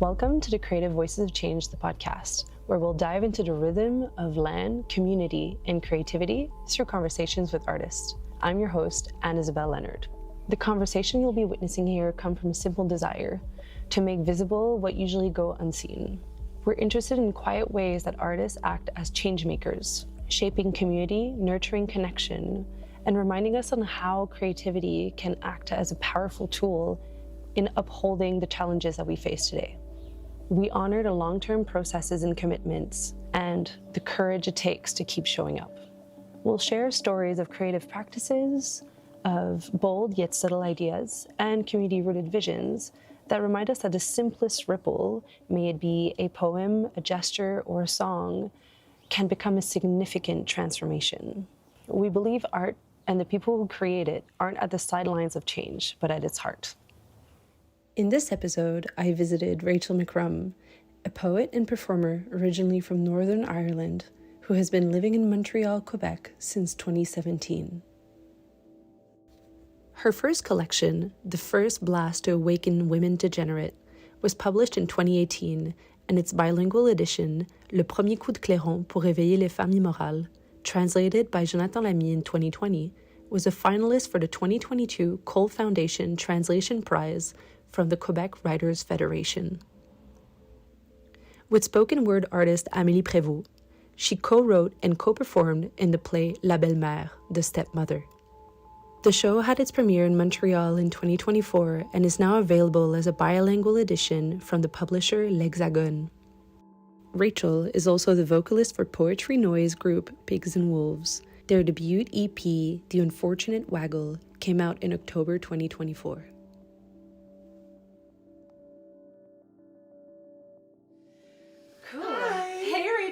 Welcome to the Creative Voices of Change, the podcast, where we'll dive into the rhythm of land, community, and creativity through conversations with artists. I'm your host, Anne-Isabelle Leonard. The conversation you'll be witnessing here come from a simple desire to make visible what usually go unseen. We're interested in quiet ways that artists act as change makers, shaping community, nurturing connection, and reminding us on how creativity can act as a powerful tool in upholding the challenges that we face today. We honor the long-term processes and commitments and the courage it takes to keep showing up. We'll share stories of creative practices, of bold yet subtle ideas, and community-rooted visions that remind us that the simplest ripple, may it be a poem, a gesture, or a song, can become a significant transformation. We believe art and the people who create it aren't at the sidelines of change, but at its heart. In this episode, I visited Rachel McRum, a poet and performer originally from Northern Ireland, who has been living in Montreal, Quebec since 2017. Her first collection, The First Blast to Awaken Women Degenerate, was published in 2018, and its bilingual edition, Le Premier Coup de Clairon pour réveiller les femmes immorales, translated by Jonathan Lamy in 2020, was a finalist for the 2022 Cole Foundation Translation Prize from the Quebec Writers' Federation. With spoken word artist Amélie Prévost, she co-wrote and co-performed in the play La Belle-Mère, The Stepmother. The show had its premiere in Montreal in 2024 and is now available as a bilingual edition from the publisher L'Hexagone. Rachel is also the vocalist for poetry noise group Pigs and Wolves. Their debut EP, The Unfortunate Waggle, came out in October 2024.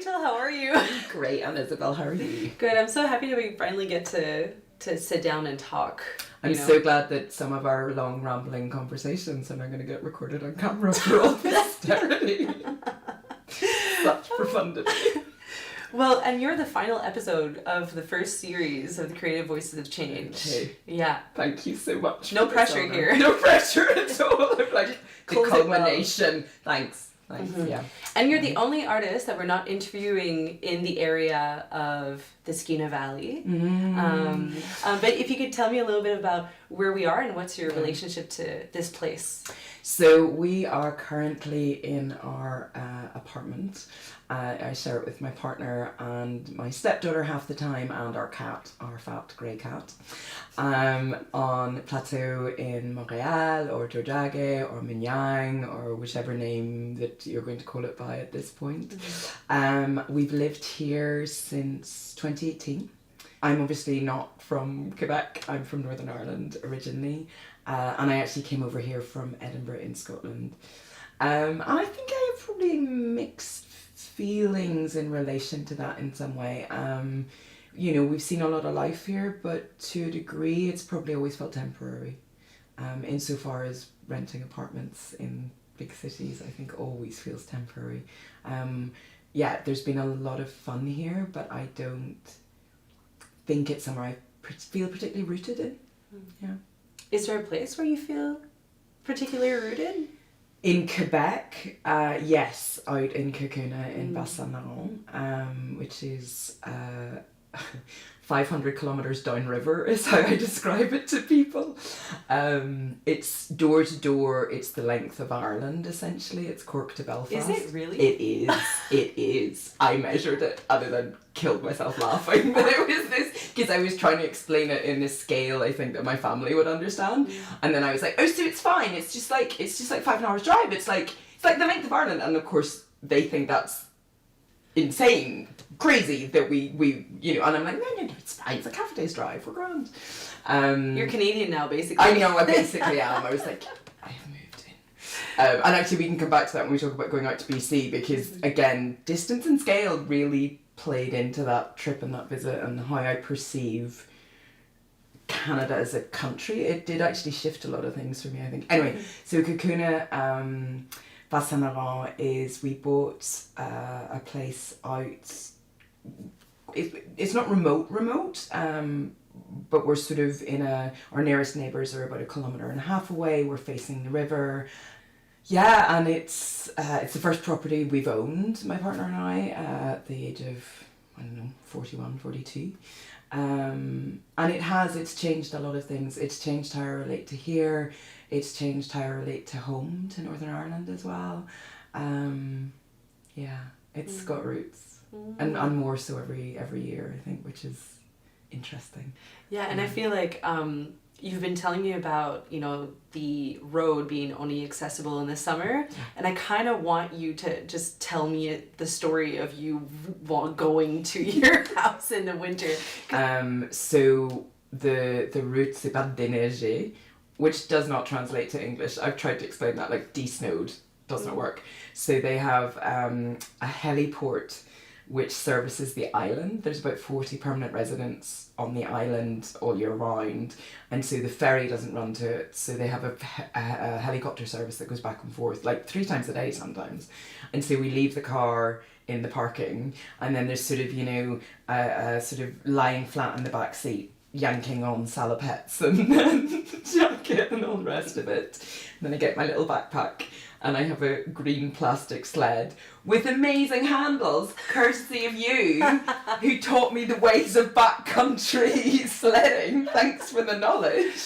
How are you? Great, Anne-Isabelle, how are you? Good, I'm so happy that we finally get to sit down and talk. I'm so glad that some of our long rambling conversations are now going to get recorded on camera for all posterity. Such profundity. Well, and you're the final episode of the first series of the Creative Voices of Change. Okay. Yeah. Thank you so much. No pressure here. No pressure at all. I'm like, the culmination. Well. Thanks. Mm-hmm. Yeah. And you're the only artist that we're not interviewing in the area of the Skeena Valley. But if you could tell me a little bit about where we are and what's your relationship to this place. So we are currently in our apartment. I share it with my partner and my stepdaughter half the time, and our cat, our fat grey cat, on Plateau in Montreal or Tiohtià:ke or Mignang or whichever name that you're going to call it by at this point. Mm-hmm. We've lived here since 2018. I'm obviously not from Quebec. I'm from Northern Ireland originally, and I actually came over here from Edinburgh in Scotland. And I think I have probably mixed feelings in relation to that in some way. You know, we've seen a lot of life here, but to a degree it's probably always felt temporary. Insofar as renting apartments in big cities, I think always feels temporary. Yeah, there's been a lot of fun here, but I don't think it's somewhere I feel particularly rooted in. Yeah. Is there a place where you feel particularly rooted? In Quebec, yes, out in Cacouna in Bas-Saint-Laurent, which is 500 kilometres downriver is how I describe it to people. It's door to door. It's the length of Ireland, essentially. It's Cork to Belfast. Is it really? It is. It is. I measured it and then killed myself laughing. But it was this, because I was trying to explain it in a scale I think that my family would understand. And then I was like, oh, so it's fine. It's just like 5 hours drive. It's like the length of Ireland. And of course, they think that's insane, crazy that we and I'm like, no, it's fine, it's a half a day's drive, we're grand. You're Canadian now, basically. I know, I basically am. I was like, I have moved in. And actually we can come back to that when we talk about going out to BC, because again, distance and scale really played into that trip and that visit and how I perceive Canada as a country. It did actually shift a lot of things for me, I think. Anyway, so Cacouna, Bas-Saint-Laurent is, we bought a place out, it's not remote, but we're sort of our nearest neighbours are about 1.5 kilometres away, we're facing the river. Yeah, and it's the first property we've owned, my partner and I, at the age of, 41, 42. And it's changed a lot of things. It's changed how I relate to here. It's changed how I relate to home, to Northern Ireland as well. It's got roots, and more so every year, I think, which is interesting. Yeah, and I feel like you've been telling me about, the road being only accessible in the summer, and I kind of want you to just tell me the story of you going to your house in the winter. So the route, c'est pas déneigé, which does not translate to English. I've tried to explain that, like de-snowed does not work. So they have a heliport which services the island. There's about 40 permanent residents on the island all year round, and so the ferry doesn't run to it, so they have a helicopter service that goes back and forth like 3 times a day sometimes. And so we leave the car in the parking, and then there's sort of sort of lying flat in the back seat, yanking on salopettes and jacket and all the rest of it. And then I get my little backpack, and I have a green plastic sled with amazing handles, courtesy of you, who taught me the ways of backcountry sledding. Thanks for the knowledge.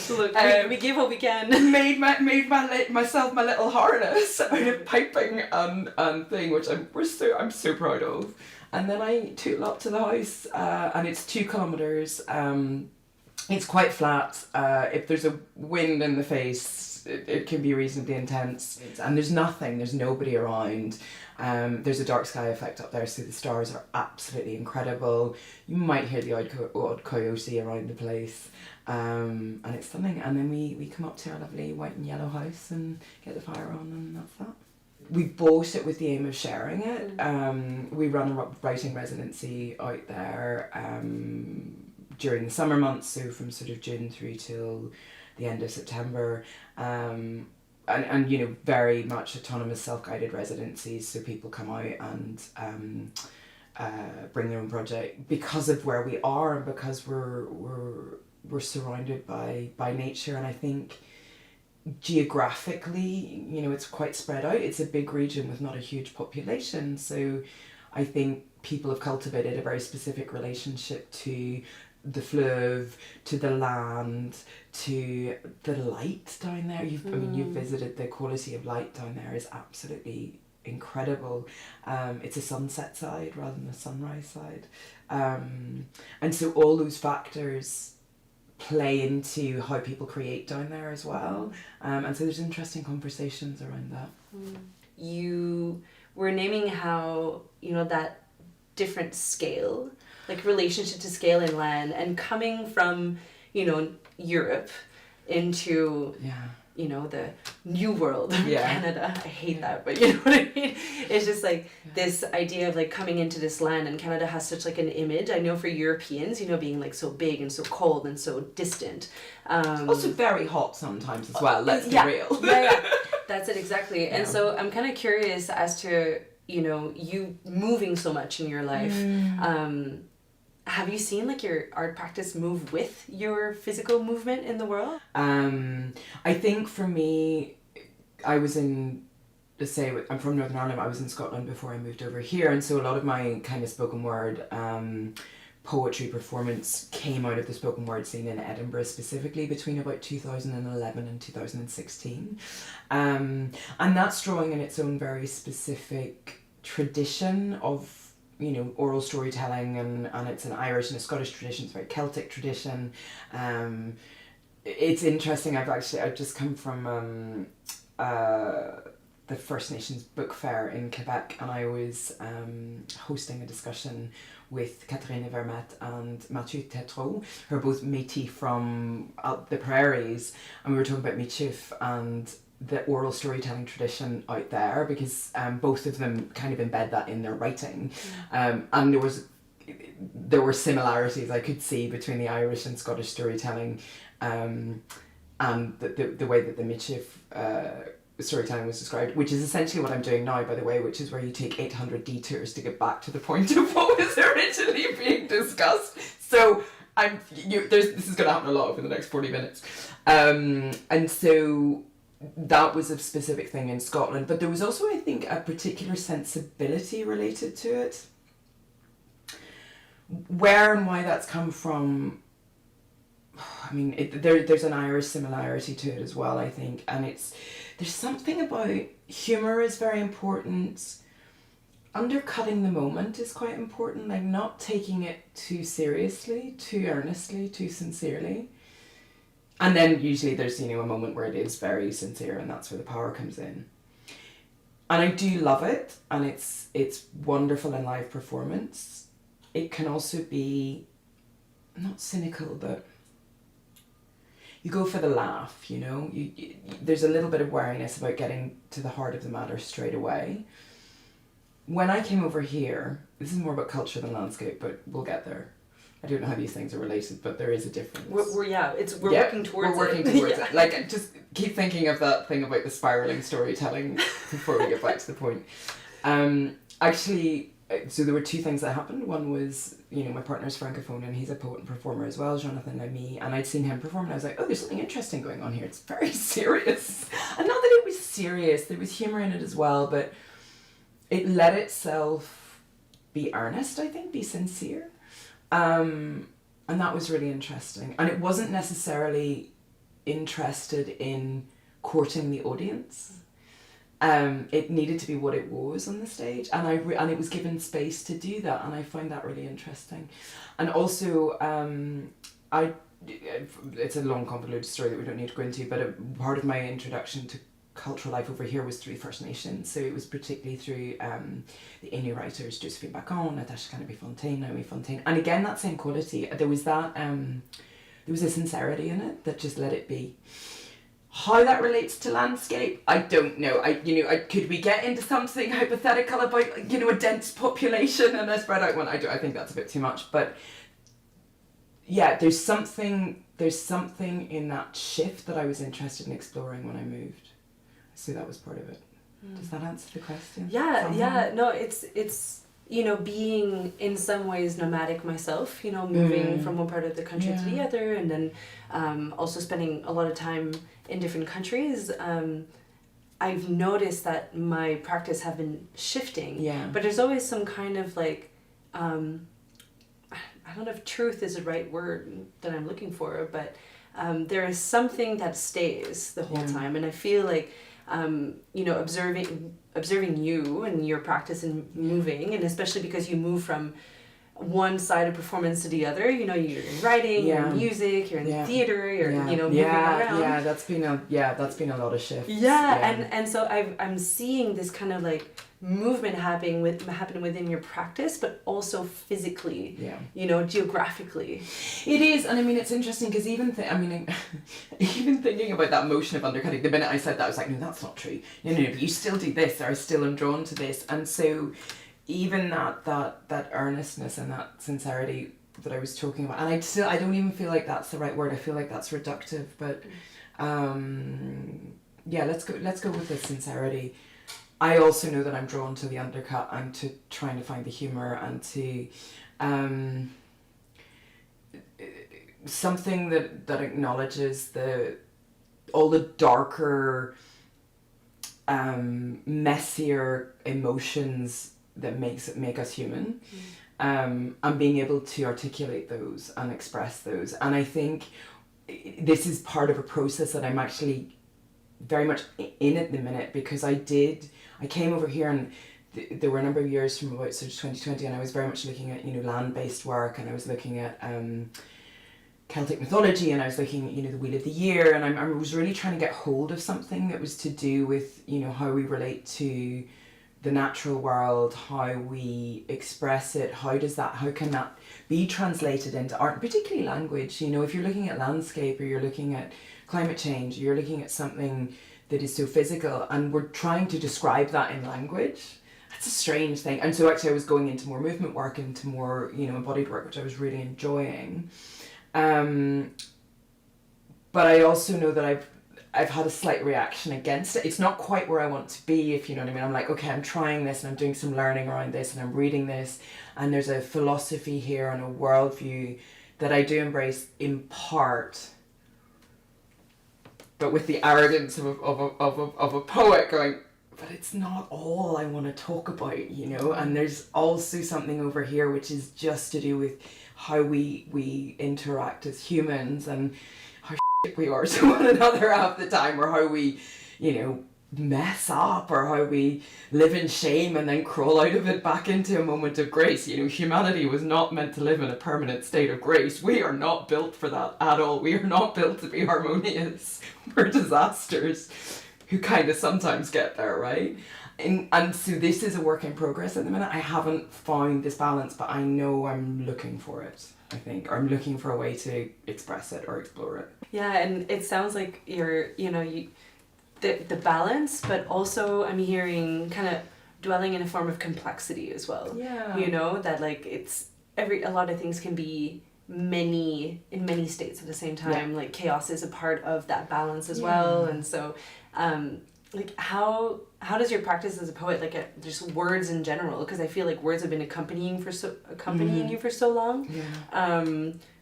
Look, we give what we can. Made myself my little harness out of piping and thing, which I'm so proud of. And then I took it up to the house, and it's 2 kilometres. It's quite flat. If there's a wind in the face, it can be reasonably intense. And there's nobody around. There's a dark sky effect up there, so the stars are absolutely incredible. You might hear the odd coyote around the place. And it's stunning. And then we come up to our lovely white and yellow house and get the fire on, and that's that. We bought it with the aim of sharing it. We run a writing residency out there during the summer months, so from sort of June through till the end of September. And very much autonomous self-guided residencies, so people come out and bring their own project because of where we are and because we're surrounded by nature. And I think geographically, it's quite spread out. It's a big region with not a huge population, so I think people have cultivated a very specific relationship to the fleuve, to the land, to the light down there. You've visited. The quality of light down there is absolutely incredible. It's a sunset side rather than a sunrise side, and so all those factors play into how people create down there as well. And so there's interesting conversations around that. You were naming how, that different scale, like relationship to scale in land, and coming from, Europe into, the new world of Canada. I hate that, but you know what I mean? It's just like this idea of like coming into this land, and Canada has such like an image, I know, for Europeans, being like so big and so cold and so distant. Also very hot sometimes as well, let's be real. That's it, exactly. And so I'm kind of curious as to, you moving so much in your life. Have you seen like your art practice move with your physical movement in the world? I think for me, I was in, I'm from Northern Ireland, I was in Scotland before I moved over here, and so a lot of my kind of spoken word poetry performance came out of the spoken word scene in Edinburgh specifically between about 2011 and 2016. And that's drawing in its own very specific tradition of, you know, oral storytelling, and it's an Irish and a Scottish tradition, it's a very Celtic tradition. It's interesting, I've just come from the First Nations Book Fair in Quebec, and I was hosting a discussion with Catherine Vermette and Mathieu Tétrault, who are both Métis from the prairies, and we were talking about Michif and the oral storytelling tradition out there, because both of them kind of embed that in their writing. And there were similarities I could see between the Irish and Scottish storytelling, and the way that the Michif storytelling was described, which is essentially what I'm doing now, by the way, which is where you take 800 detours to get back to the point of what was originally being discussed. So this is going to happen a lot over the next 40 minutes. And so that was a specific thing in Scotland, but there was also, I think, a particular sensibility related to it. Where and why that's come from, I mean, there's an Irish similarity to it as well, I think, and there's something about humour is very important. Undercutting the moment is quite important, like not taking it too seriously, too earnestly, too sincerely. And then usually there's, you know, a moment where it is very sincere, and that's where the power comes in. And I do love it, and it's wonderful in live performance. It can also be not cynical, but you go for the laugh, you know. There's a little bit of wariness about getting to the heart of the matter straight away. When I came over here, this is more about culture than landscape, but we'll get there. I don't know how these things are related, but there is a difference. We're working towards it. We're working towards it. Like, just keep thinking of that thing about the spiraling storytelling before we get back to the point. Actually, so there were two things that happened. One was, you know, my partner's Francophone, and he's a poet and performer as well, Jonathan Lamy, and I'd seen him perform, and I was like, oh, there's something interesting going on here. It's very serious. And not that it was serious, there was humour in it as well, but it let itself be earnest, I think, be sincere. And that was really interesting. And it wasn't necessarily interested in courting the audience. It needed to be what it was on the stage, and it was given space to do that, and I find that really interesting. And also, it's a long, convoluted story that we don't need to go into, but a part of my introduction to cultural life over here was through First Nations. So it was particularly through the Innu writers, Josephine Bacon, Natasha Canopy-Fontaine, Naomi Fontaine, and again that same quality. There was that there was a sincerity in it that just let it be. How that relates to landscape, I don't know. Could we get into something hypothetical about, you know, a dense population and a spread out one? I think that's a bit too much, but yeah, there's something in that shift that I was interested in exploring when I moved. So that was part of it. Does that answer the question? Yeah. No, it's you know, being in some ways nomadic myself, you know, moving from one part of the country to the other, and then also spending a lot of time in different countries. I've noticed that my practice have been shifting, but there's always some kind of like, I don't know if truth is the right word that I'm looking for, but there is something that stays the whole time, and I feel like you know, observing you and your practice in moving, and especially because you move from one side of performance to the other, you know, you're in writing, you're in music, you're in theater, you're you know, moving around. That's been a lot of shifts. And so I'm seeing this kind of like movement happening within your practice, but also physically, you know, geographically. It is, and I mean, it's interesting because even thinking about that motion of undercutting, the minute I said that, I was like, no, that's not true. No, but you still do this, or I still am drawn to this, and so even that earnestness and that sincerity that I was talking about, and I don't even feel like that's the right word. I feel like that's reductive, but let's go with the sincerity. I also know that I'm drawn to the undercut and to trying to find the humour and to something that acknowledges all the darker, messier emotions that make us human. and being able to articulate those and express those. And I think this is part of a process that I'm actually very much in at the minute, because I came over here and there were a number of years from about sort of 2020, and I was very much looking at, land-based work, and I was looking at Celtic mythology, and I was looking at, the Wheel of the Year, and I was really trying to get hold of something that was to do with, how we relate to the natural world, how we express it, how can that be translated into art, particularly language. If you're looking at landscape, or you're looking at climate change, you're looking at something that is so physical, and we're trying to describe that in language. That's a strange thing. And so actually I was going into more movement work, into more, embodied work, which I was really enjoying. But I also know that I've had a slight reaction against it. It's not quite where I want to be, if you know what I mean. I'm like, okay, I'm trying this, and I'm doing some learning around this, and I'm reading this, and there's a philosophy here and a worldview that I do embrace in part, but with the arrogance of a poet going, but it's not all I want to talk about, and there's also something over here which is just to do with how we interact as humans, and how we are to one another half the time, or how we, mess up, or how we live in shame and then crawl out of it back into a moment of grace. Humanity was not meant to live in a permanent state of grace. We are not built for that at all. We are not built to be harmonious. We're disasters who kind of sometimes get there, right? And so this is a work in progress at the minute. I haven't found this balance, but I know I'm looking for it, I think. Or I'm looking for a way to express it or explore it. Yeah, and it sounds like you're, the balance, but also I'm hearing kind of dwelling in a form of complexity as well. Yeah. That like a lot of things can be in many states at the same time. Yeah. Like chaos is a part of that balance as well. And so like how does your practice as a poet, like just words in general, because I feel like words have been accompanying you for so long.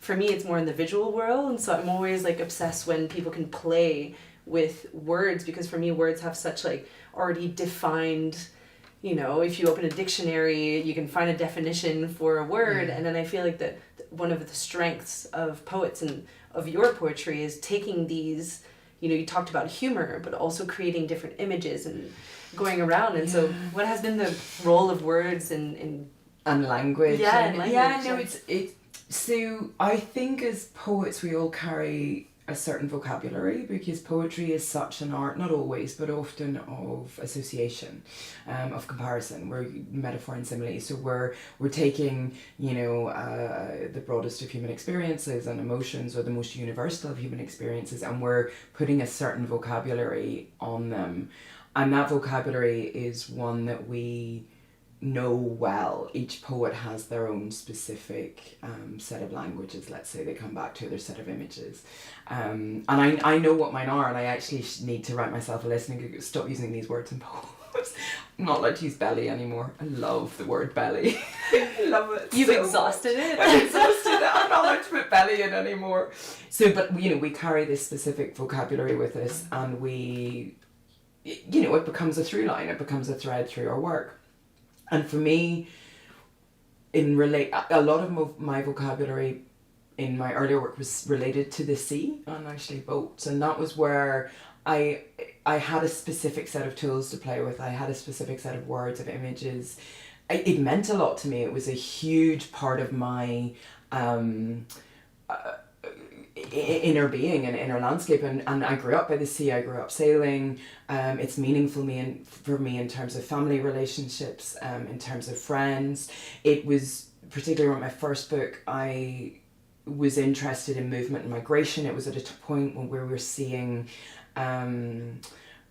For me it's more in the visual world, and so I'm always like obsessed when people can play with words, because for me words have such like already defined, if you open a dictionary you can find a definition for a word. And then I feel like that one of the strengths of poets and of your poetry is taking these, you talked about humor, but also creating different images and going around. And so what has been the role of words in language? It's so I think as poets we all carry a certain vocabulary, because poetry is such an art, not always, but often of association, of comparison, where metaphor and simile. So we're taking, the broadest of human experiences and emotions, or the most universal of human experiences, and we're putting a certain vocabulary on them. And that vocabulary is one that we know well. Each poet has their own specific set of languages, let's say. They come back to their set of images, and I know what mine are, and I actually need to write myself a list and stop using these words in poems. I'm not allowed to use belly anymore. I love the word belly. I love it. You've exhausted it. I've exhausted it. I'm not allowed to put belly in anymore. So, but we carry this specific vocabulary with us, and it becomes a through line. It becomes a thread through our work. And for me, a lot of my vocabulary in my earlier work was related to the sea and actually boats, and that was where I had a specific set of tools to play with. I had a specific set of words, of images. It meant a lot to me. It was a huge part of my inner being and inner landscape, and I grew up by the sea. I grew up sailing. It's meaningful for me in terms of family relationships, in terms of friends. It was particularly with my first book, I was interested in movement and migration. It was at a point when we were seeing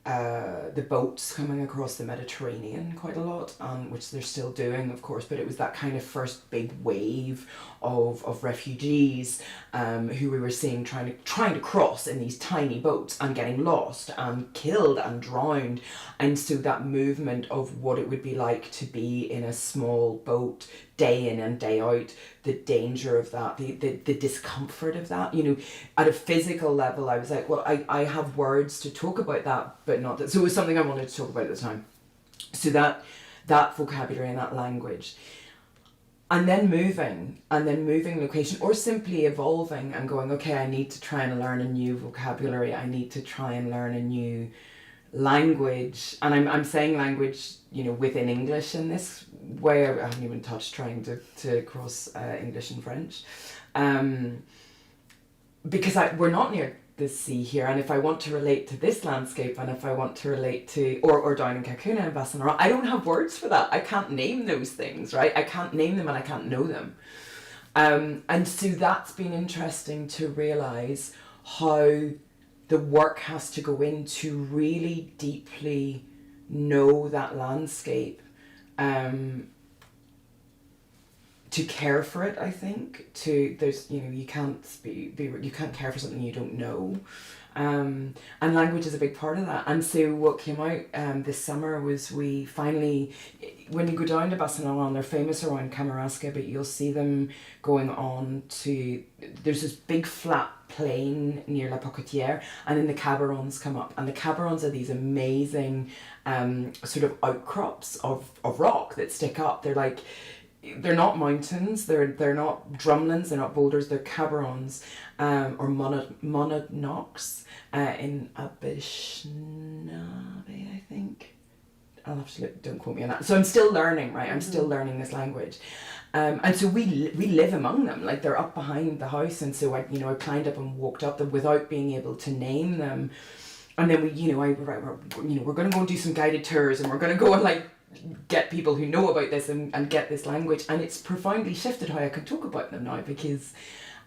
the boats coming across the Mediterranean quite a lot, which they're still doing, of course, but it was that kind of first big wave of refugees who we were seeing trying to cross in these tiny boats and getting lost and killed and drowned. And so that movement of what it would be like to be in a small boat day in and day out, the danger of that, the discomfort of that, at a physical level, I was like, well, I have words to talk about that, but not that. So it was something I wanted to talk about at the time. So that vocabulary and that language. and then moving location, or simply evolving and going, okay, I need to try and learn a new vocabulary, I need to try and learn a new language. And I'm saying language, you know, within English in this way. I haven't even touched trying to cross English and French, because we're not near the sea here, and if I want to relate to this landscape, and if I want to relate to or down in Kakuna and Bassanara, I don't have words for that. I can't name those things, right? I can't name them and I can't know them. And so that's been interesting to realise how the work has to go in to really deeply know that landscape, to care for it. I think there's, you know, you can't you can't care for something you don't know, and language is a big part of that. And so what came out this summer was, we finally, when you go down to Bassanara, they're famous around Kamouraska, but you'll see them going on to, there's this big flat plain near La Pocotière, and then the Cabarons come up, and the Cabarons are these amazing sort of outcrops of rock that stick up. They're not mountains, they're not drumlins, they're not boulders, they're cabarons, or monadnocks in Anishinaabe, I think. I'll have to look, don't quote me on that. So I'm still learning, right? I'm still learning this language. And so we live among them, like they're up behind the house, and so I climbed up and walked up them without being able to name them. And then we're going to go and do some guided tours, and we're going to go and like get people who know about this and get this language. And it's profoundly shifted how I can talk about them now, because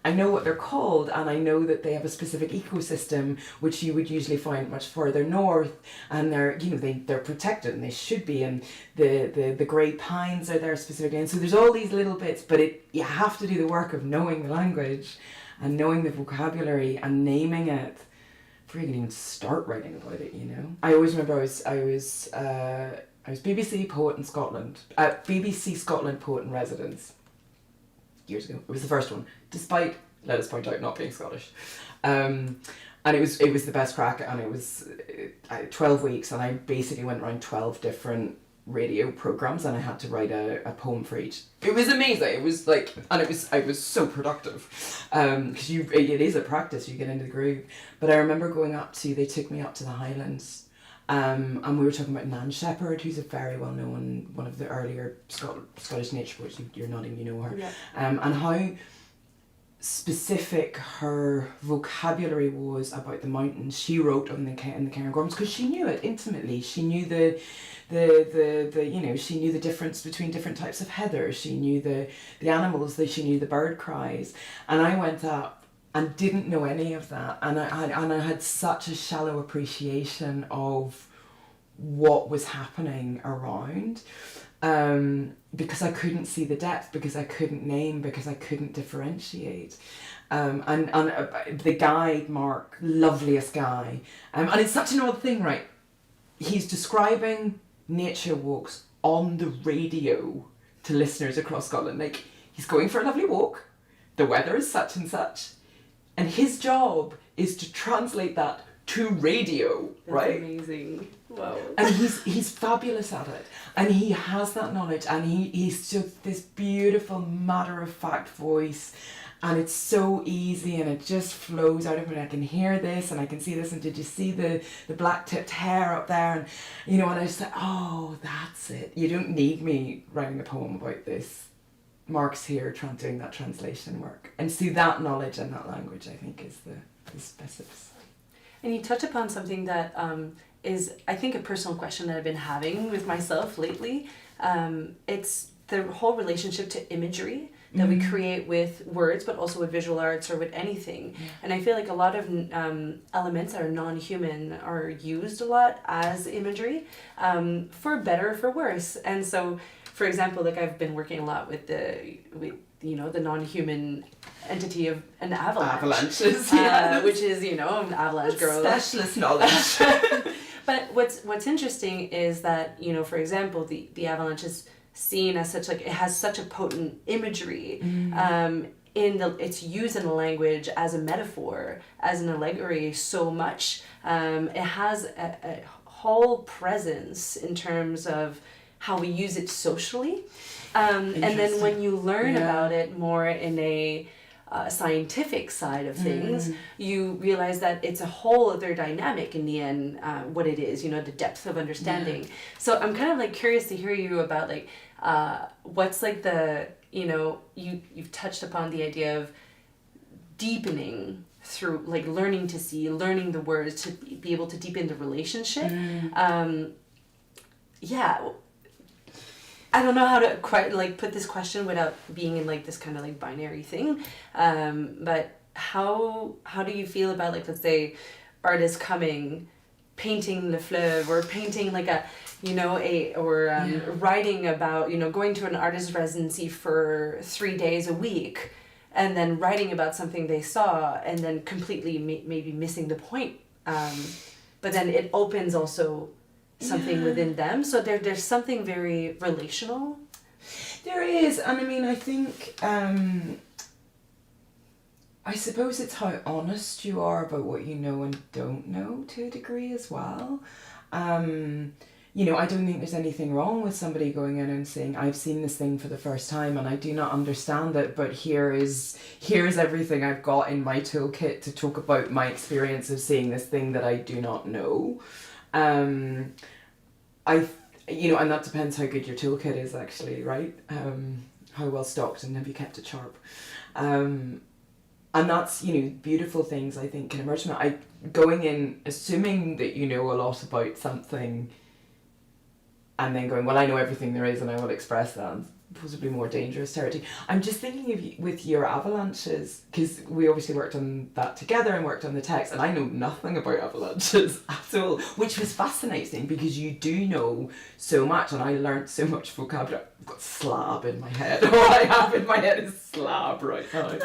I know what they're called, and I know that they have a specific ecosystem which you would usually find much further north, and they're protected, and they should be, and the grey pines are there specifically, and so there's all these little bits, but you have to do the work of knowing the language and knowing the vocabulary and naming it before you can even start writing about it, you know. I always remember I was BBC Poet in Scotland, BBC Scotland Poet in Residence years ago. It was the first one, despite, let us point out, not being Scottish. And it was the best crack, and it was 12 weeks, and I basically went around 12 different radio programmes, and I had to write a poem for each. It was amazing. It was like, and I was so productive, because it is a practice, you get into the groove. But I remember they took me up to the Highlands. And we were talking about Nan Shepherd, who's a very well known, one of the earlier Scottish nature poets. You're nodding, you know her. Yeah. And how specific her vocabulary was about the mountains. She wrote in the Cairngorms because she knew it intimately. She knew the she knew the difference between different types of heather. She knew the animals. She knew the bird cries. And I went up and didn't know any of that, and I had such a shallow appreciation of what was happening around, because I couldn't see the depth, because I couldn't name, because I couldn't differentiate. And the guide, Mark, loveliest guy, and it's such an odd thing, right? He's describing nature walks on the radio to listeners across Scotland. Like, he's going for a lovely walk, the weather is such and such, and his job is to translate that to radio. That's right? Amazing. Wow. And he's fabulous at it. And he has that knowledge, and he's just this beautiful matter-of-fact voice, and it's so easy, and it just flows out of me. I can hear this, and I can see this, and did you see the black-tipped hair up there? And and I just thought, oh, that's it. You don't need me writing a poem about this. Mark's here doing that translation work, and see that knowledge and that language, I think, is the specificity. And you touch upon something that is, I think, a personal question that I've been having with myself lately. It's the whole relationship to imagery that we create with words, but also with visual arts or with anything. Yeah. And I feel like a lot of elements that are non-human are used a lot as imagery, for better or for worse. And so, for example, like, I've been working a lot with the non-human entity of an avalanche. Avalanches, which is, an avalanche girl. Specialist knowledge. But what's interesting is that, for example, the avalanche is seen as such, like, it has such a potent imagery. It's used in the language as a metaphor, as an allegory so much. It has a whole presence in terms of how we use it socially. And then when you learn about it more in a scientific side of things, you realize that it's a whole other dynamic in the end, what it is, the depth of understanding. So I'm kind of like curious to hear you about like, what's like the, you've touched upon the idea of deepening through like learning to see, learning the words to be able to deepen the relationship. I don't know how to quite like put this question without being in like this kind of like binary thing. But how do you feel about like, let's say, artists coming, painting Le Fleuve or painting like a, writing about, going to an artist residency for 3 days a week and then writing about something they saw and then completely maybe missing the point. But then it opens also something within them, so there's something very relational. There is, and I mean, I think I suppose it's how honest you are about what you know and don't know to a degree as well. I don't think there's anything wrong with somebody going in and saying, I've seen this thing for the first time and I do not understand it, but here's everything I've got in my toolkit to talk about my experience of seeing this thing that I do not know. And that depends how good your toolkit is actually, right? How well stocked and have you kept it sharp? And that's, beautiful things I think can emerge from it. Going in, assuming that you know a lot about something and then going, well, I know everything there is and I will express that, possibly more dangerous territory. I'm just thinking of you, with your avalanches, because we obviously worked on that together and worked on the text, and I know nothing about avalanches at all, which was fascinating because you do know so much, and I learned so much vocabulary. I've got slab in my head. All I have in my head is slab right now.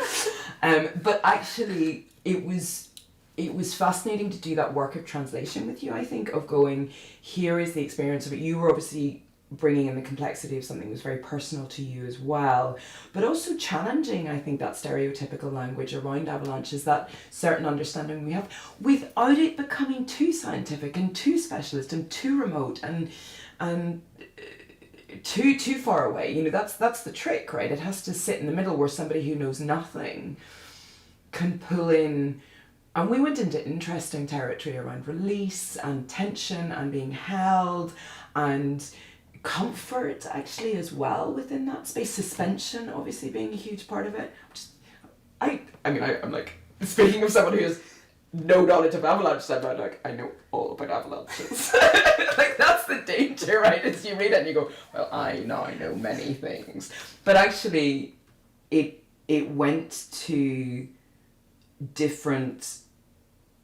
But actually, it was fascinating to do that work of translation with you, I think, of going, here is the experience of it. You were obviously bringing in the complexity of something that was very personal to you as well, but also challenging, I think, that stereotypical language around avalanches, that certain understanding we have, without it becoming too scientific and too specialist and too remote and too far away. That's the trick, right? It has to sit in the middle where somebody who knows nothing can pull in. And we went into interesting territory around release and tension and being held and comfort actually as well within that space. Suspension obviously being a huge part of it. I'm like, speaking of someone who has no knowledge of avalanches, I'm like, I know all about avalanches. Like, that's the danger, right? Is you read it and you go, well, I know many things. But actually it went to different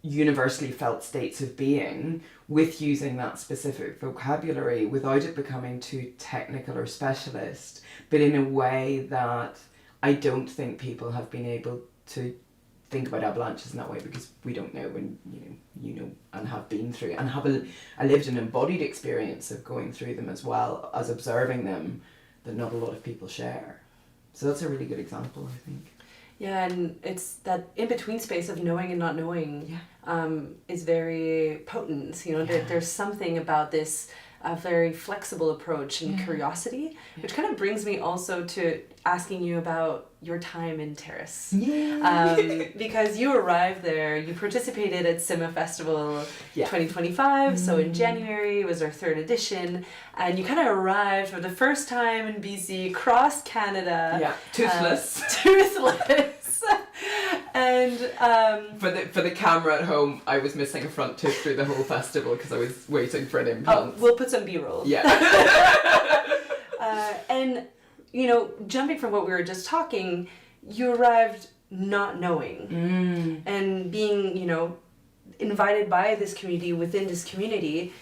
universally felt states of being with using that specific vocabulary without it becoming too technical or specialist, but in a way that I don't think people have been able to think about avalanches in that way, because we don't know when you know and have been through and have a lived and embodied experience of going through them as well as observing them that not a lot of people share. So that's a really good example, I think. Yeah, and it's that in-between space of knowing and not knowing is very potent. There's something about this very flexible approach and curiosity, which kind of brings me also to asking you about your time in TELUS. Because you arrived there, you participated at CIMA Festival 2025, so in January it was our 3rd edition, and you kind of arrived for the first time in BC, crossed Canada. Toothless. And for the camera at home, I was missing a front tooth through the whole festival because I was waiting for an implant. Oh, we'll put some B-roll. Yeah. And jumping from what we were just talking, you arrived not knowing and being invited by this community within this community.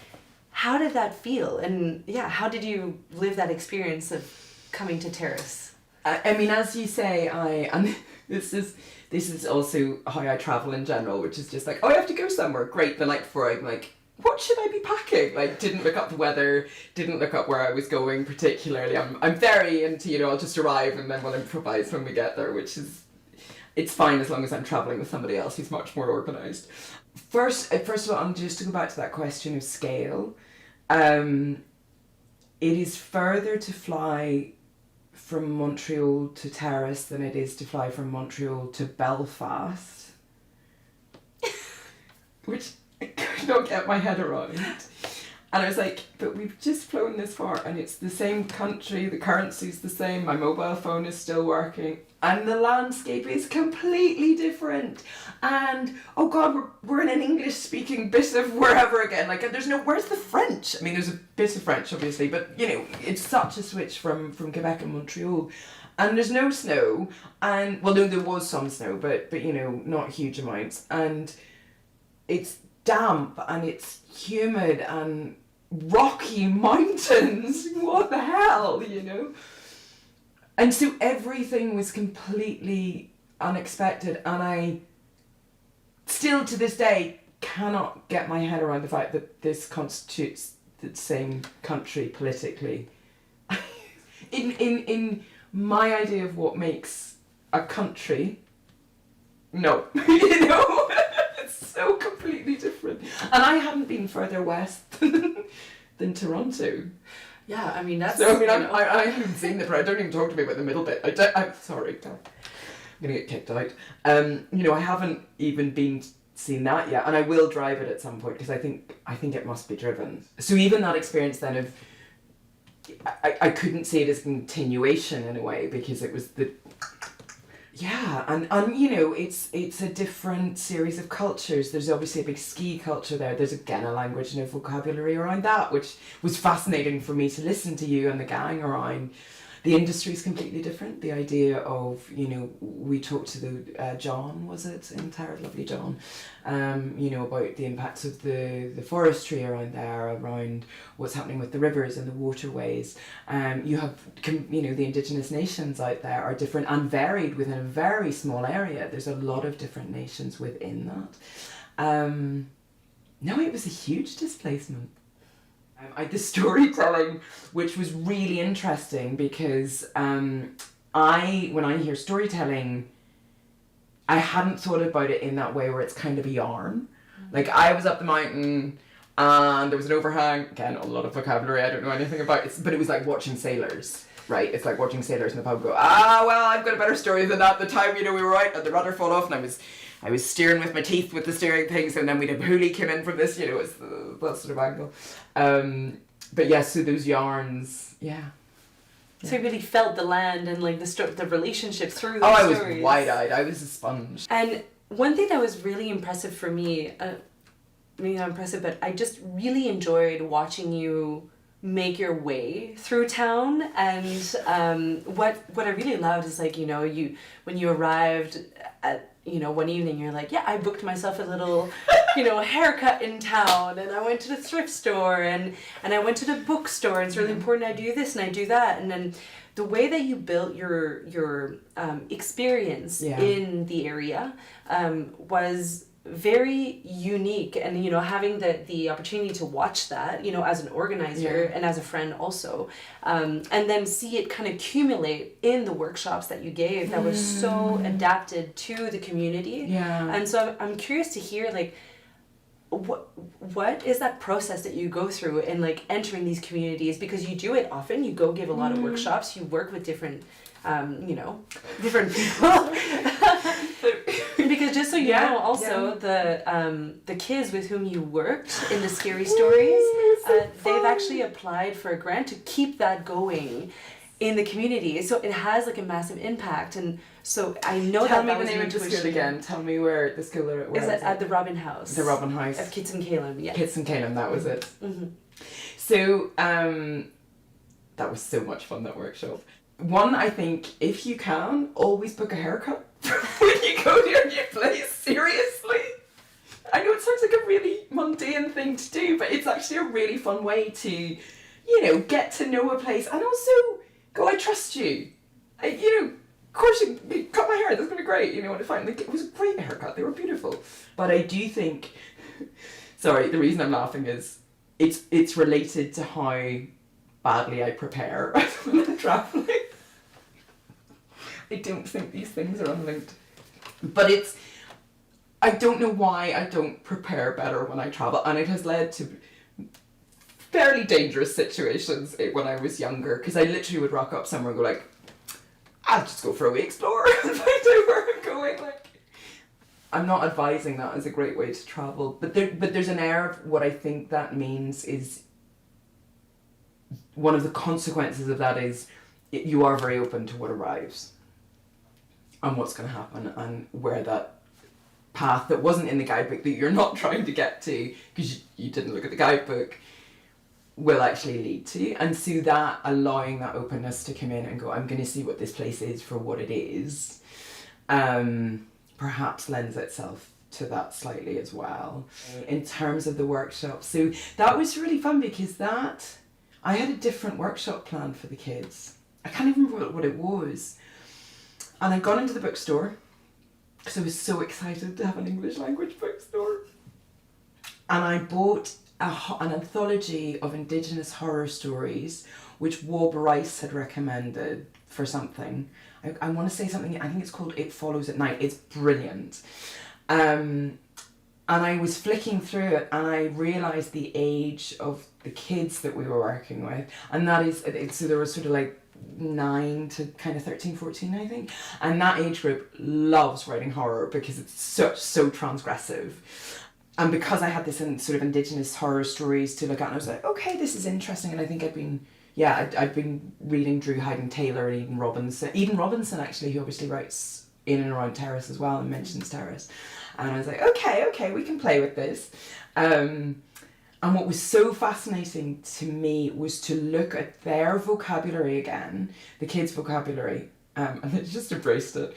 How did that feel? And how did you live that experience of coming to TELUS? I mean, as you say, and this is also how I travel in general, which is just like, oh, I have to go somewhere. Great. The night before, I'm like, what should I be packing? Like, didn't look up the weather, didn't look up where I was going particularly. I'm very into, I'll just arrive and then we'll improvise when we get there, which is, it's fine as long as I'm traveling with somebody else who's much more organised. First of all, just to go back to that question of scale, it is further to fly from Montreal to Terrace than it is to fly from Montreal to Belfast, which I could not get my head around. And I was like, but we've just flown this far and it's the same country, the currency's the same, my mobile phone is still working, and the landscape is completely different. And, oh God, we're in an English-speaking bit of wherever again. Like, there's no, where's the French? I mean, there's a bit of French, obviously, but, you know, it's such a switch from Quebec and Montreal. And there's no snow, and, well, no, there was some snow, but you know, not huge amounts. And it's damp, and it's humid, and rocky mountains, what the hell, you know? And so everything was completely unexpected, and I still to this day cannot get my head around the fact that this constitutes the same country politically. in my idea of what makes a country, no. You know? It's so completely different. And I hadn't been further west than Toronto. Yeah, I mean, that's... So, I mean, I haven't seen the... Don't even talk to me about the middle bit. I'm sorry. I'm going to get kicked out. You know, I haven't even seen that yet. And I will drive it at some point because I think it must be driven. So even that experience then of... I couldn't see it as continuation in a way because it was the... Yeah, and you know, it's a different series of cultures. There's obviously a big ski culture there. There's again a language and a vocabulary around that, which was fascinating for me to listen to you and the gang around. The industry is completely different. The idea of, you know, we talked to the John, was it, in Tara, lovely John, you know, about the impacts of the forestry around there, around what's happening with the rivers and the waterways. You have, you know, the indigenous nations out there are different and varied within a very small area. There's a lot of different nations within that. No, it was a huge displacement. I had the storytelling, which was really interesting because when I hear storytelling, I hadn't thought about it in that way where it's kind of a yarn. Like, I was up the mountain and there was an overhang. Again, a lot of vocabulary I don't know anything about, but it was like watching sailors, right? It's like watching sailors in the pub go, well, I've got a better story than that. The time, you know, we were out and the rudder fall off and I was steering with my teeth with the steering things, and then we'd have Hoolie came in from this, you know, it's that sort of angle. But yeah, so those yarns, yeah. So you really felt the land and like the relationships through those stories. stories. I was wide-eyed. I was a sponge. And one thing that was really impressive for me, maybe not impressive, but I just really enjoyed watching you make your way through town. And what I really loved is, like, you know, when you arrived at, you know, one evening, you're like, yeah, I booked myself a little, you know, haircut in town, and I went to the thrift store, and I went to the bookstore, and it's really important I do this and I do that. And then the way that you built your experience in the area was very unique. And, you know, having the opportunity to watch that, you know, as an organizer and as a friend also, and then see it kind of accumulate in the workshops that you gave that was so adapted to the community. And so I'm curious to hear, like, what is that process that you go through in, like, entering these communities? Because you do it often. You go give a lot of workshops. You work with different you know, different people. Because just so you know, also the kids with whom you worked in the scary stories, they've actually applied for a grant to keep that going in the community. So it has, like, a massive impact. And so I know Tell that me that the was name your of the intuition. school again. Tell me where the school Is it at the Robin House? The Robin House. Of Kits and Caleb, yeah. Kits and Caleb, that was it. Mm-hmm. So, that was so much fun, that workshop. One, I think, if you can, always book a haircut when you go to a new place, seriously. I know it sounds like a really mundane thing to do, but it's actually a really fun way to, you know, get to know a place, and also go, I trust you. You know, of course you cut my hair, that's going to be great, you know, and fine. Like, it was a great haircut, they were beautiful. But I do think, sorry, the reason I'm laughing is it's related to how badly I prepare when I'm travelling. I don't think these things are unlinked. But I don't know why I don't prepare better when I travel, and it has led to fairly dangerous situations when I was younger, because I literally would rock up somewhere and go like, I'll just go for a wee explorer and find out where I'm going. Like, I'm not advising that as a great way to travel, but there's an air of what I think that means is, one of the consequences of that is you are very open to what arrives and what's going to happen, and where that path that wasn't in the guidebook that you're not trying to get to because you didn't look at the guidebook will actually lead to. And so that allowing that openness to come in and go, I'm going to see what this place is for what it is, perhaps lends itself to that slightly as well. In terms of the workshop, so that was really fun, because I had a different workshop planned for the kids. I can't even remember what it was. And I'd gone into the bookstore because I was so excited to have an English language bookstore. And I bought an anthology of Indigenous horror stories, which Wob Rice had recommended for something. I want to say something, I think it's called It Follows at Night. It's brilliant. And I was flicking through it, and I realised the age of the kids that we were working with. And that is, so there was sort of like 9 to kind of 13, 14, I think. And that age group loves writing horror because it's so transgressive. And because I had this sort of Indigenous horror stories to look at, and I was like, okay, this is interesting. And I think I'd been reading Drew Hyden Taylor and Eden Robinson. Eden Robinson, actually, who obviously writes in and around Terrace as well and mentions Terrace. And I was like, okay, we can play with this. And what was so fascinating to me was to look at their vocabulary again, the kids' vocabulary, and they just embraced it.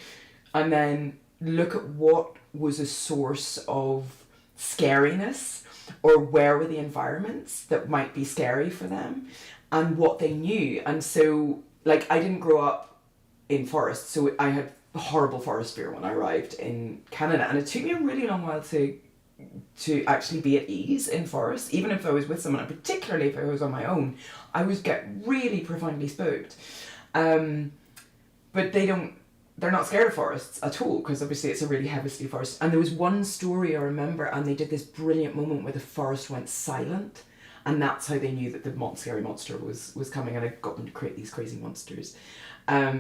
And then look at what was a source of scariness, or where were the environments that might be scary for them, and what they knew. And so, like, I didn't grow up in forests, so I had horrible forest fear when I arrived in Canada, and it took me a really long while to actually be at ease in forests. Even if I was with someone, and particularly if I was on my own, I would get really profoundly spooked. But they're not scared of forests at all, because obviously it's a really heavily forest. And there was one story I remember, and they did this brilliant moment where the forest went silent, and that's how they knew that the scary monster was coming, and I got them to create these crazy monsters.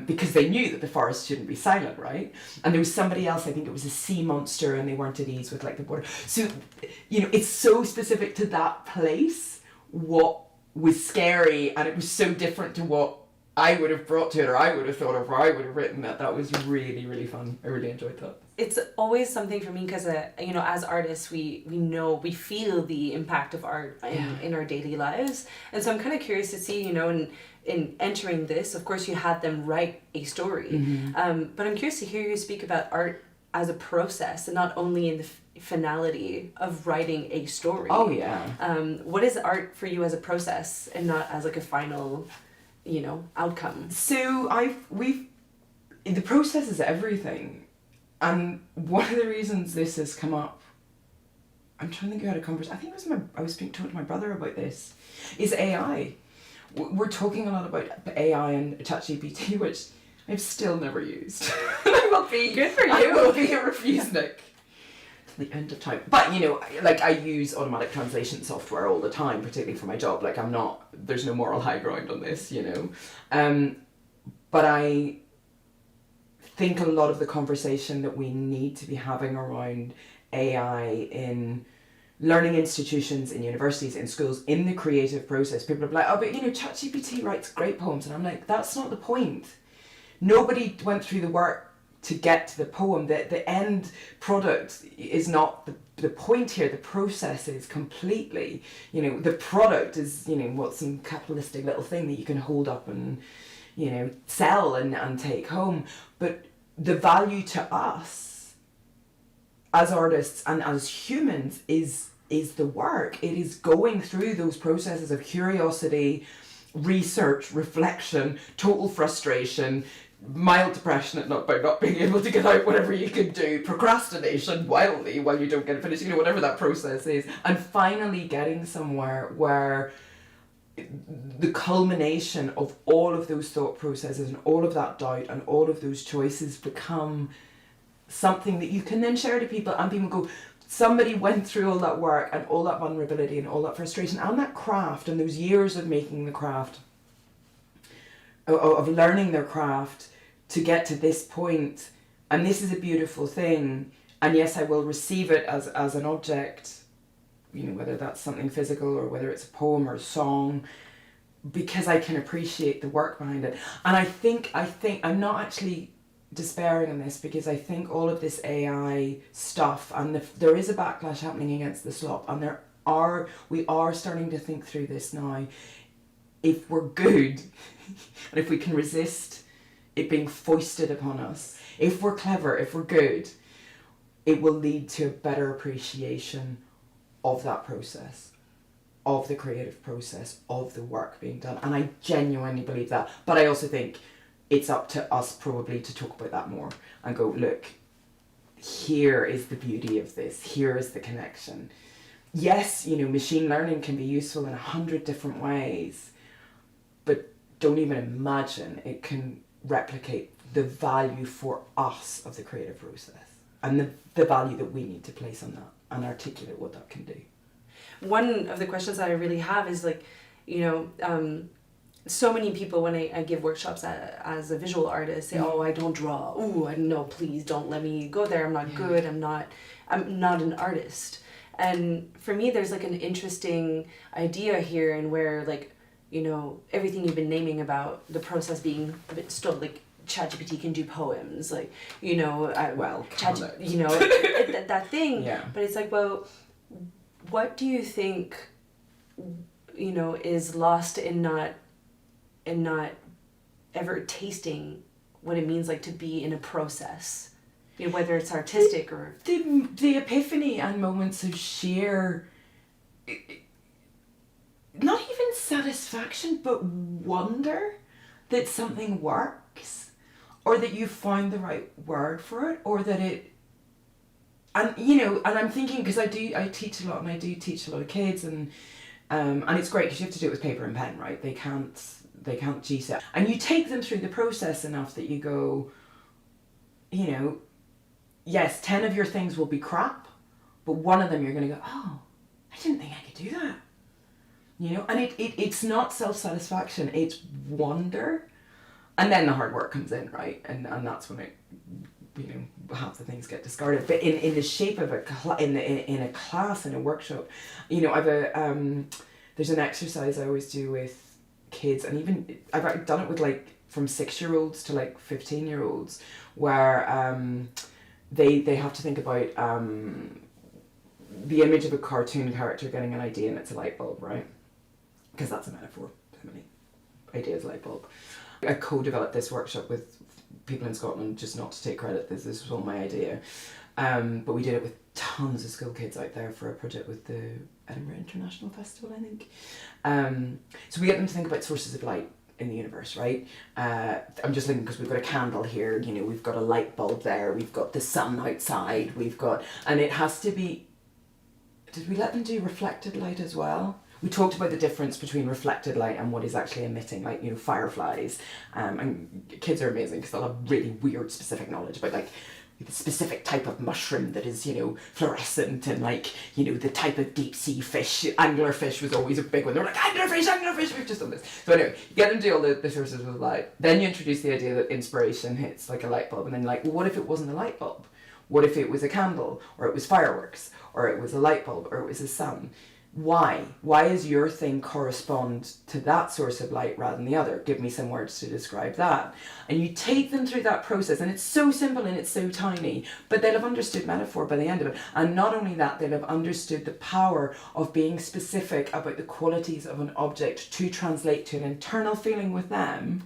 Because they knew that the forest shouldn't be silent, right? And there was somebody else, I think it was a sea monster, and they weren't at ease with like the water. So, it's so specific to that place, what was scary, and it was so different to what I would have brought to it, or I would have thought of, or I would have written that. That was really, really fun. I really enjoyed that. It's always something for me because, as artists, we feel the impact of art in our daily lives. And so I'm kind of curious to see, in entering this, of course you had them write a story. Mm-hmm. But I'm curious to hear you speak about art as a process, and not only in the finality of writing a story. Oh, yeah. What is art for you as a process, and not as like a final, outcome? So the process is everything. And one of the reasons this has come up, I'm trying to think about a conversation, I think it was I was talking to my brother about this, is AI. We're talking a lot about AI and ChatGPT, which I've still never used. I will be good for you. I will be a refusenik to the end of time. But I use automatic translation software all the time, particularly for my job. Like, there's no moral high ground on this, But I think a lot of the conversation that we need to be having around AI in learning institutions, in universities, in schools, in the creative process, people are like, oh, but ChatGPT writes great poems. And I'm like, that's not the point. Nobody went through the work to get to the poem. The end product is not the point here. The process is completely, the product is, what's some capitalistic little thing that you can hold up and, sell and take home. But the value to us as artists and as humans is the work. It is going through those processes of curiosity, research, reflection, total frustration, mild depression at not being able to get out whatever you could do, procrastination wildly while you don't get it finished, whatever that process is, and finally getting somewhere where the culmination of all of those thought processes and all of that doubt and all of those choices become something that you can then share to people, and people go, somebody went through all that work and all that vulnerability and all that frustration and that craft and those years of making the craft, of learning their craft to get to this point. And this is a beautiful thing. And yes, I will receive it as an object, whether that's something physical or whether it's a poem or a song, because I can appreciate the work behind it. And I think I'm not actually despairing in this, because I think all of this AI stuff, and there is a backlash happening against the slop, and we are starting to think through this now. If we're good, and if we can resist it being foisted upon us, if we're clever, if we're good, it will lead to a better appreciation of that process, of the creative process, of the work being done. And I genuinely believe that. But I also think it's up to us probably to talk about that more and go, look, here is the beauty of this. Here is the connection. Yes, machine learning can be useful in 100 different ways, but don't even imagine it can replicate the value for us of the creative process and the value that we need to place on that and articulate what that can do. One of the questions that I really have is so many people when I give workshops as a visual artist say, oh, I don't draw. Oh, no, please don't let me go there. I'm not good. I'm not an artist. And for me, there's like an interesting idea here, and where everything you've been naming about the process being a bit still like ChatGPT can do poems, that thing. Yeah. But it's like, well, what do you think, is lost in not ever tasting what it means like to be in a process, whether it's artistic or the epiphany and moments of sheer, not even satisfaction, but wonder that something works, or that you found the right word for it, or that it, and I'm thinking, because I teach a lot, and I do teach a lot of kids, and it's great because you have to do it with paper and pen, right? They can't GSET. And you take them through the process enough that you go, yes, 10 of your things will be crap, but one of them you're going to go, oh, I didn't think I could do that. And it's not self-satisfaction, it's wonder. And then the hard work comes in, right? And that's when it, half the things get discarded. But in the shape of in a class, in a workshop, I've there's an exercise I always do with kids, and even I've done it with from 6-year-olds to 15-year-olds, where they have to think about the image of a cartoon character getting an idea, and it's a light bulb, right? Because that's a metaphor, Emily. Idea is a light bulb. I co-developed this workshop with people in Scotland, just not to take credit, this was all my idea. But we did it with tons of school kids out there for a project with the Edinburgh International Festival, I think. So we get them to think about sources of light in the universe, right? I'm just thinking, because we've got a candle here, we've got a light bulb there, we've got the sun outside, and it has to be, did we let them do reflected light as well? We talked about the difference between reflected light and what is actually emitting, fireflies. And kids are amazing because they'll have really weird specific knowledge about the specific type of mushroom that is, fluorescent, and the type of deep sea fish. Anglerfish was always a big one. They're like, anglerfish, we've just done this. So anyway, you get them to do all the sources of light. Then you introduce the idea that inspiration hits like a light bulb, and then well, what if it wasn't a light bulb? What if it was a candle, or it was fireworks, or it was a light bulb, or it was a sun? Why? Why does your thing correspond to that source of light rather than the other? Give me some words to describe that. And you take them through that process, and it's so simple and it's so tiny, but they'll have understood metaphor by the end of it. And not only that, they'll have understood the power of being specific about the qualities of an object to translate to an internal feeling with them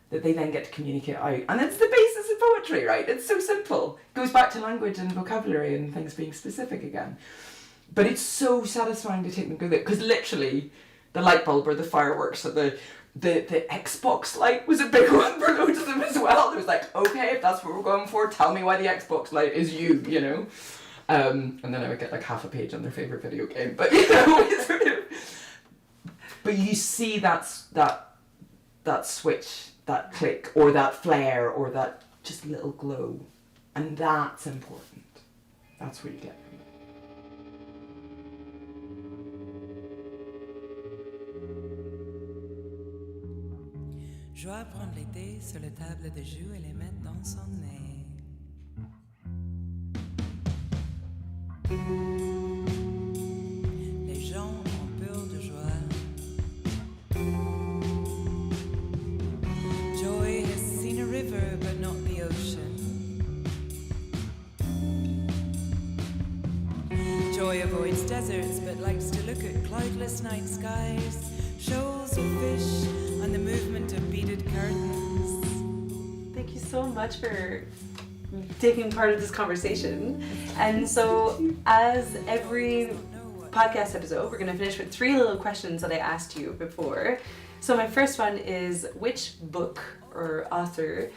that they then get to communicate out. And that's the basis of poetry, right? It's so simple. It goes back to language and vocabulary and things being specific again. But it's so satisfying to take them through it, because literally the light bulb or the fireworks or the Xbox light was a big one for loads of them as well. It was okay, if that's what we're going for, tell me why the Xbox light is you. And then I would get half a page on their favourite video game. But but you see that switch, that click, or that flare, or that just little glow. And that's important. That's what you get from it. joie prendre l'été sur la table de jus et les mettre dans son nez. Les gens ont peur de joie. Joy has seen a river but not the ocean. Joy avoids deserts but likes to look at cloudless night skies, shoals of fish, and the movement of beaded curtains. Thank you so much for taking part of this conversation. And so, as every podcast episode, we're going to finish with 3 little questions that I asked you before. So my first one is, which book or author,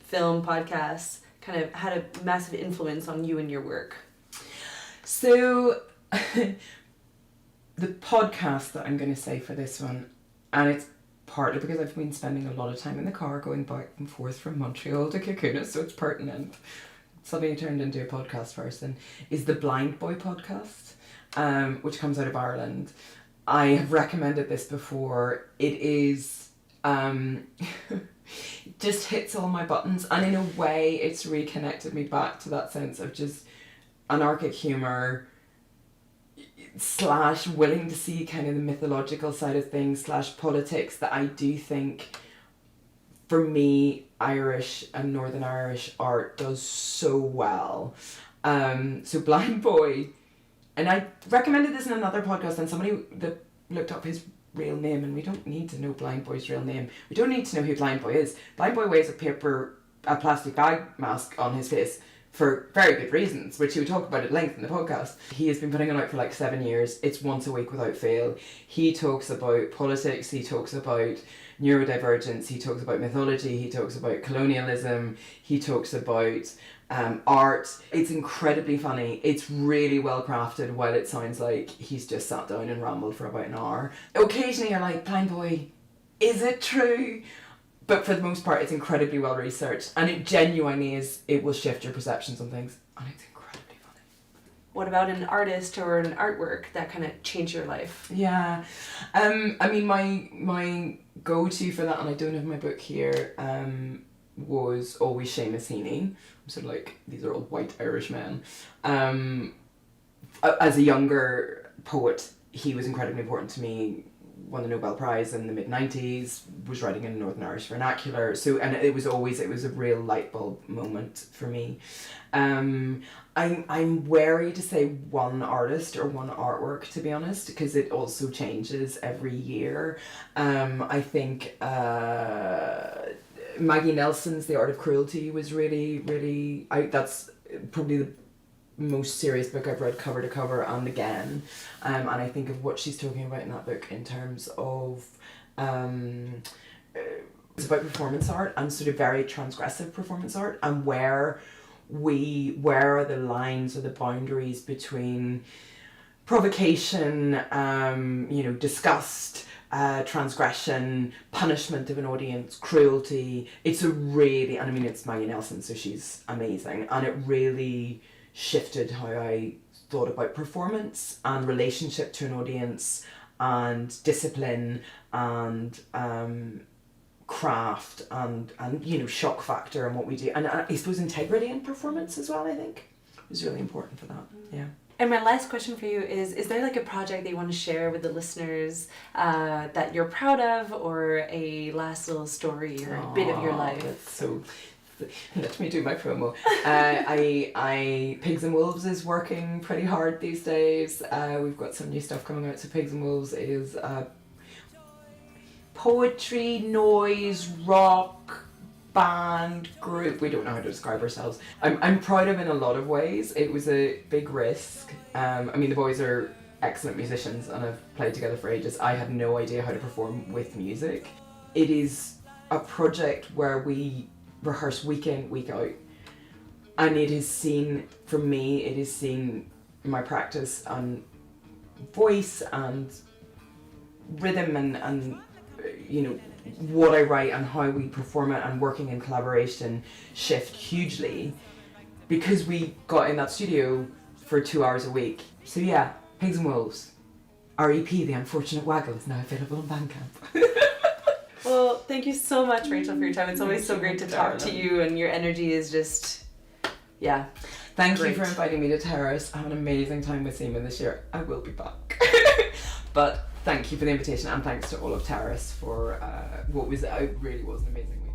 film, podcast kind of had a massive influence on you and your work? So, the podcast that I'm going to say for this one, and it's partly because I've been spending a lot of time in the car going back and forth from Montreal to Cacouna, so it's pertinent. Suddenly turned into a podcast person, is the Blind Boy podcast, which comes out of Ireland. I have recommended this before. It is, just hits all my buttons, and in a way it's reconnected me back to that sense of just anarchic humour / willing to see kind of the mythological side of things / politics that I do think, for me, Irish and Northern Irish art does so well. So Blind Boy, and I recommended this in another podcast, and somebody that looked up his real name, and we don't need to know Blind Boy's real name. We don't need to know who Blind Boy is. Blind Boy wears a plastic bag mask on his face for very good reasons, which he would talk about at length in the podcast. He has been putting it out for like 7 years. It's once a week without fail. He talks about politics, he talks about neurodivergence, he talks about mythology, he talks about colonialism, he talks about art. It's incredibly funny. It's really well crafted, while it sounds like he's just sat down and rambled for about an hour. Occasionally you're like, Blind Boy, is it true? But for the most part, it's incredibly well researched, and it genuinely is. It will shift your perceptions on things, and it's incredibly funny. What about an artist or an artwork that kind of changed your life? Yeah, I mean, my go-to for that, and I don't have my book here, was always Seamus Heaney. I'm sort of like, these are all white Irish men. As a younger poet, he was incredibly important to me. Won the Nobel Prize in the mid-90s, was writing in Northern Irish vernacular, so, and it was a real light bulb moment for me. I'm wary to say one artist or one artwork, to be honest, because it also changes every year. I think Maggie Nelson's The Art of Cruelty was really that's probably the most serious book I've read cover to cover and again, and I think of what she's talking about in that book in terms of it's about performance art, and sort of very transgressive performance art, and where are the lines or the boundaries between provocation, disgust, transgression, punishment of an audience, cruelty. It's it's Maggie Nelson, so she's amazing, and it really shifted how I thought about performance and relationship to an audience and discipline and craft and shock factor and what we do, and I suppose integrity in performance as well. I think was really important for that. Yeah. And my last question for you is there like a project that you want to share with the listeners that you're proud of, or a last little story or a bit of your life? That's so. Let me do my promo. I Pigs and Wolves is working pretty hard these days. We've got some new stuff coming out. So Pigs and Wolves is poetry, noise, rock, band, group. We don't know how to describe ourselves. I'm proud of it in a lot of ways. It was a big risk. The boys are excellent musicians and have played together for ages. I had no idea how to perform with music. It is a project where we rehearse week in, week out, and it is seen my practice and voice and rhythm and what I write and how we perform it and working in collaboration shift hugely, because we got in that studio for 2 hours a week. So yeah, Pigs and Wolves, our EP, The Unfortunate Waggle, is now available on Bandcamp. Well, thank you so much, Rachel, for your time. It's always so great to talk to you, and your energy is just, yeah. Thank you Great. for inviting me to Terrace. I had an amazing time with Seema this year. I will be back. But thank you for the invitation, and thanks to all of Terrace for it really was an amazing week.